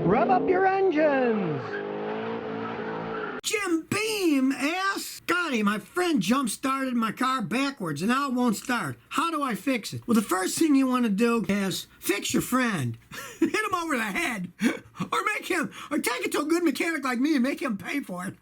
Rev up your engines! Jim Beam asks, Scotty, my friend jump-started my car backwards and now it won't start. How do I fix it? Well, the first thing you want to do is fix your friend. Hit him over the head. Or take it to a good mechanic like me and make him pay for it.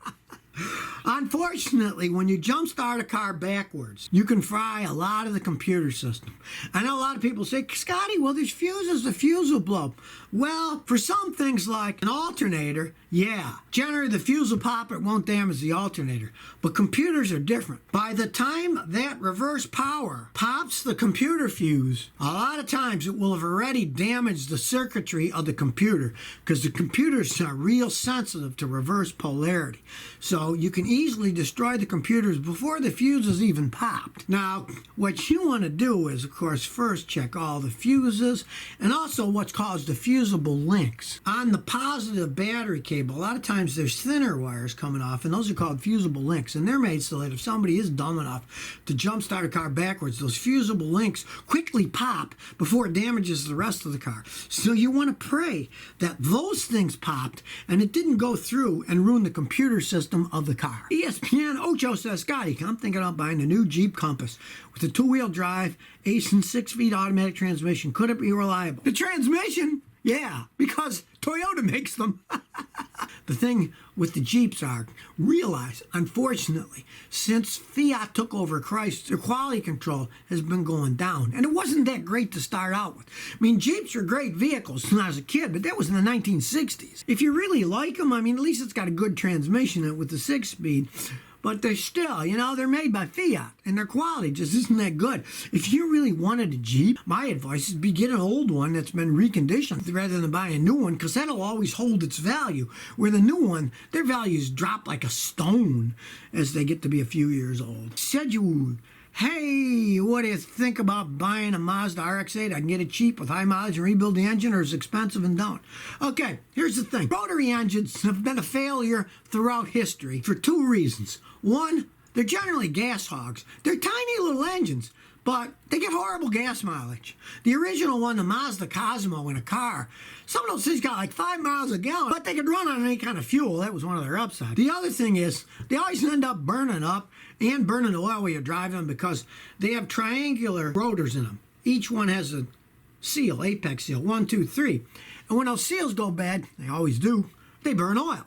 Unfortunately, when you jump start a car backwards, you can fry a lot of the computer system. I know a lot of people say, Scotty, well, there's fuses, the fuse will blow. Well, for some things like an alternator, yeah. Generally, the fuse will pop, it won't damage the alternator. But computers are different. By the time that reverse power pops the computer fuse, a lot of times it will have already damaged the circuitry of the computer because the computers are real sensitive to reverse polarity. So you can easily destroy the computers before the fuse is even popped. Now, what you want to do is, of course, first check all the fuses and also what's called the fusible links. On the positive battery cable, a lot of times there's thinner wires coming off, and those are called fusible links, and they're made so that if somebody is dumb enough to jump start a car backwards, those fusible links quickly pop before it damages the rest of the car. So you want to pray that those things popped and it didn't go through and ruin the computer system of the car. ESPN Ocho says, Scotty, I'm thinking about buying a new Jeep Compass with a 2-wheel drive, ace and 6-speed automatic transmission. Could it be reliable? The transmission? Yeah, because Toyota makes them. The thing with the Jeeps are, realize, unfortunately, since Fiat took over Chrysler, their quality control has been going down. And it wasn't that great to start out with. I mean, Jeeps are great vehicles when I was a kid, but that was in the 1960s. If you really like them, I mean, at least it's got a good transmission in it with the 6-speed. But they're still, you know, they're made by Fiat, and their quality just isn't that good. If you really wanted a Jeep, my advice is get an old one that's been reconditioned rather than buy a new one, because that'll always hold its value. Where the new one, their values drop like a stone as they get to be a few years old. Schedule. Hey, what do you think about buying a Mazda RX-8? I can get it cheap with high mileage and rebuild the engine, or it's expensive and don't. Okay, here's the thing. Rotary engines have been a failure throughout history for two reasons. One, they're generally gas hogs. They're tiny little engines, but they give horrible gas mileage. The original one, the Mazda Cosmo in a car, some of those things got like 5 miles a gallon, but they could run on any kind of fuel. That was one of their upsides. The other thing is, they always end up burning up and burning oil while you're driving them because they have triangular rotors in them. Each one has a seal, apex seal, 1, 2, 3. And when those seals go bad, they always do, they burn oil.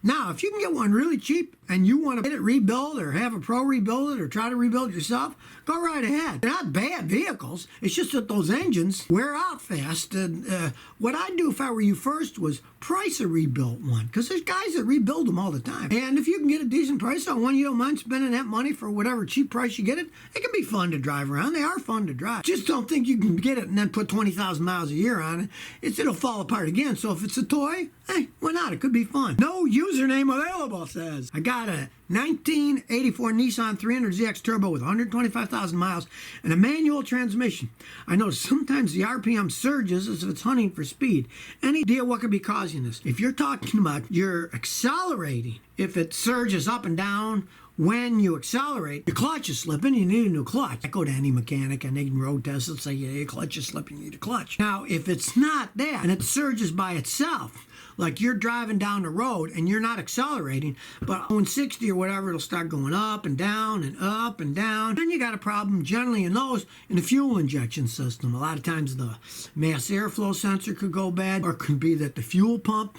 Now, if you can get one really cheap and you want to get it rebuilt or have a pro rebuild it or try to rebuild it yourself, go right ahead. They're not bad vehicles. It's just that those engines wear out fast. And what I'd do if I were you first was price a rebuilt one, because there's guys that rebuild them all the time. And if you can get a decent price on one, you don't mind spending that money for whatever cheap price you get it, it can be fun to drive around. They are fun to drive. Just don't think you can get it and then put 20,000 miles a year on it. It'll fall apart again. So if it's a toy, hey, why not? It could be fun. No username available, says. I got a 1984 Nissan 300ZX Turbo with 125,000 miles and a manual transmission. I know sometimes the RPM surges as if it's hunting for speed. Any idea what could be causing this? If you're talking about you're accelerating, if it surges up and down when you accelerate, your clutch is slipping, you need a new clutch. I go to any mechanic and they can road test it and say, yeah, your clutch is slipping, you need a clutch. Now, if it's not that and it surges by itself, like you're driving down the road and you're not accelerating, but when 60 or whatever, it'll start going up and down and up and down. Then you got a problem generally in those in the fuel injection system. A lot of times the mass airflow sensor could go bad, or it could be that the fuel pump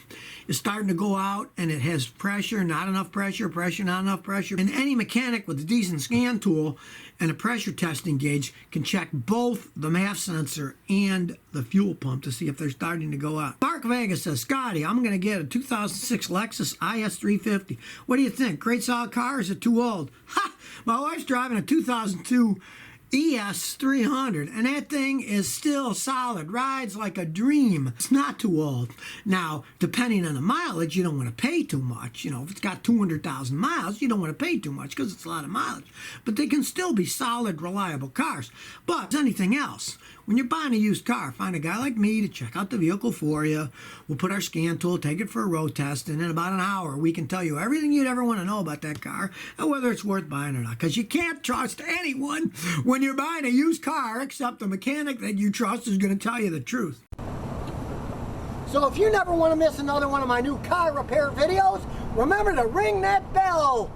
is starting to go out and it has pressure, not enough pressure, pressure, not enough pressure. And any mechanic with a decent scan tool and a pressure testing gauge can check both the MAF sensor and the fuel pump to see if they're starting to go out. Mark Vegas says, Scotty, I'm going to get a 2006 Lexus IS350. What do you think? Great solid car, or is it too old? Ha! My wife's driving a 2002 ES300, and that thing is still solid, rides like a dream. It's not too old. Now, depending on the mileage, you don't want to pay too much. You know, if it's got 200,000 miles, you don't want to pay too much because it's a lot of mileage. But they can still be solid, reliable cars. But as anything else, when you're buying a used car, find a guy like me to check out the vehicle for you. We'll put our scan tool, take it for a road test, and in about an hour, we can tell you everything you'd ever want to know about that car and whether it's worth buying or not. Because you can't trust anyone when you're buying a used car except the mechanic that you trust is going to tell you the truth. So if you never want to miss another one of my new car repair videos, remember to ring that bell.